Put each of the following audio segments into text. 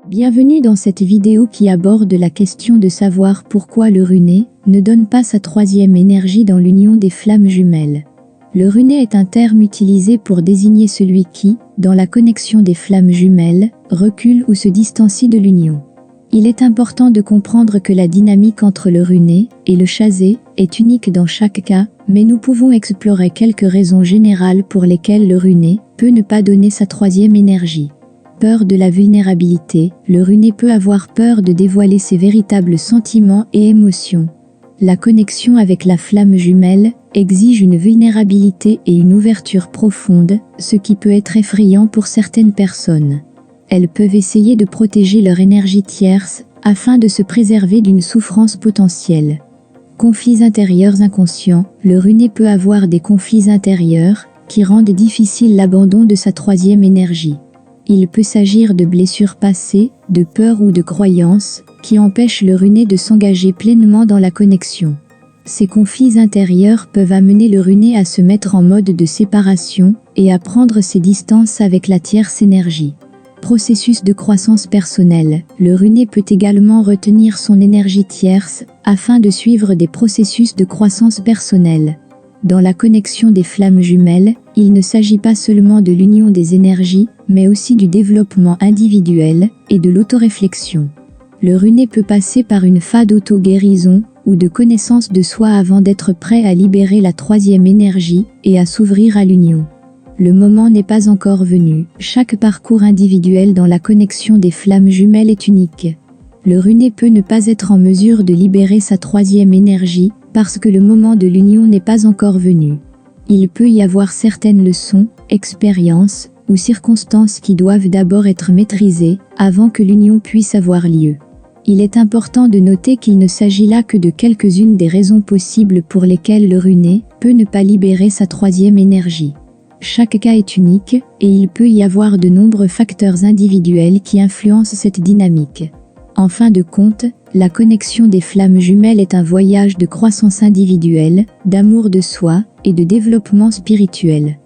Bienvenue dans cette vidéo qui aborde la question de savoir pourquoi le runé ne donne pas sa troisième énergie dans l'union des flammes jumelles. Le runé est un terme utilisé pour désigner celui qui, dans la connexion des flammes jumelles, recule ou se distancie de l'union. Il est important de comprendre que la dynamique entre le runé et le chazé est unique dans chaque cas, mais nous pouvons explorer quelques raisons générales pour lesquelles le runé peut ne pas donner sa troisième énergie. Peur de la vulnérabilité, le runé peut avoir peur de dévoiler ses véritables sentiments et émotions. La connexion avec la flamme jumelle exige une vulnérabilité et une ouverture profonde, ce qui peut être effrayant pour certaines personnes. Elles peuvent essayer de protéger leur énergie tierce afin de se préserver d'une souffrance potentielle. Conflits intérieurs inconscients, le runé peut avoir des conflits intérieurs qui rendent difficile l'abandon de sa troisième énergie. Il peut s'agir de blessures passées, de peurs ou de croyances qui empêchent le runé de s'engager pleinement dans la connexion. Ces conflits intérieurs peuvent amener le runé à se mettre en mode de séparation et à prendre ses distances avec la tierce énergie. Processus de croissance personnelle, le runé peut également retenir son énergie tierce afin de suivre des processus de croissance personnelle. Dans la connexion des flammes jumelles, il ne s'agit pas seulement de l'union des énergies, mais aussi du développement individuel et de l'autoréflexion. Le runé peut passer par une phase d'auto-guérison ou de connaissance de soi avant d'être prêt à libérer la troisième énergie et à s'ouvrir à l'union. Le moment n'est pas encore venu, chaque parcours individuel dans la connexion des flammes jumelles est unique. Le runé peut ne pas être en mesure de libérer sa troisième énergie parce que le moment de l'union n'est pas encore venu. Il peut y avoir certaines leçons, expériences ou circonstances qui doivent d'abord être maîtrisées avant que l'union puisse avoir lieu. Il est important de noter qu'il ne s'agit là que de quelques-unes des raisons possibles pour lesquelles le runé peut ne pas libérer sa troisième énergie. Chaque cas est unique et il peut y avoir de nombreux facteurs individuels qui influencent cette dynamique. En fin de compte, la connexion des flammes jumelles est un voyage de croissance individuelle, d'amour de soi et de développement spirituel.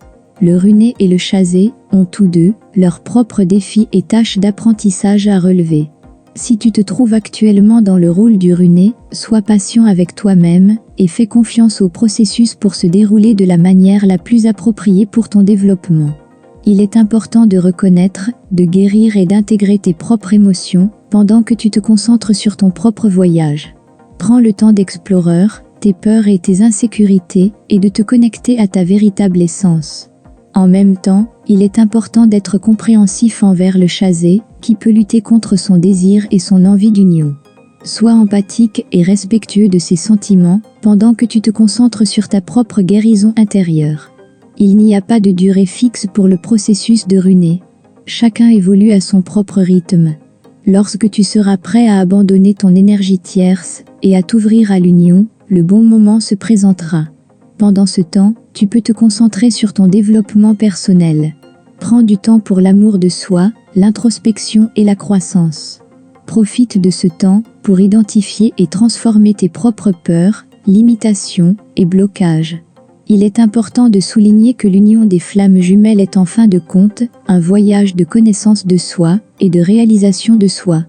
Le runé et le chazé ont tous deux leurs propres défis et tâches d'apprentissage à relever. Si tu te trouves actuellement dans le rôle du runé, sois patient avec toi-même et fais confiance au processus pour se dérouler de la manière la plus appropriée pour ton développement. Il est important de reconnaître, de guérir et d'intégrer tes propres émotions pendant que tu te concentres sur ton propre voyage. Prends le temps d'explorer tes peurs et tes insécurités et de te connecter à ta véritable essence. En même temps, il est important d'être compréhensif envers le chazé qui peut lutter contre son désir et son envie d'union. Sois empathique et respectueux de ses sentiments pendant que tu te concentres sur ta propre guérison intérieure. Il n'y a pas de durée fixe pour le processus de runé. Chacun évolue à son propre rythme. Lorsque tu seras prêt à abandonner ton énergie tierce et à t'ouvrir à l'union, le bon moment se présentera. Pendant ce temps, tu peux te concentrer sur ton développement personnel. Prends du temps pour l'amour de soi, l'introspection et la croissance. Profite de ce temps pour identifier et transformer tes propres peurs, limitations et blocages. Il est important de souligner que l'union des flammes jumelles est en fin de compte un voyage de connaissance de soi et de réalisation de soi.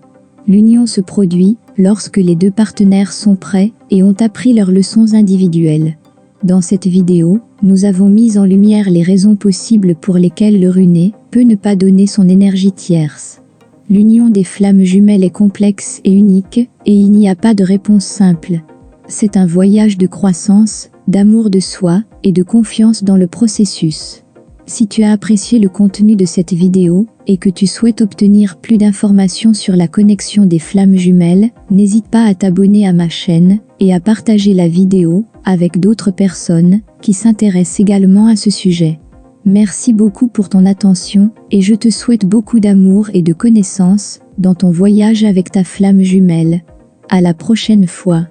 L'union se produit lorsque les deux partenaires sont prêts et ont appris leurs leçons individuelles. Dans cette vidéo, nous avons mis en lumière les raisons possibles pour lesquelles le runé peut ne pas donner son énergie tierce. L'union des flammes jumelles est complexe et unique, et il n'y a pas de réponse simple. C'est un voyage de croissance, d'amour de soi et de confiance dans le processus. Si tu as apprécié le contenu de cette vidéo et que tu souhaites obtenir plus d'informations sur la connexion des flammes jumelles, n'hésite pas à t'abonner à ma chaîne et à partager la vidéo avec d'autres personnes qui s'intéressent également à ce sujet. Merci beaucoup pour ton attention et je te souhaite beaucoup d'amour et de connaissances dans ton voyage avec ta flamme jumelle. À la prochaine fois.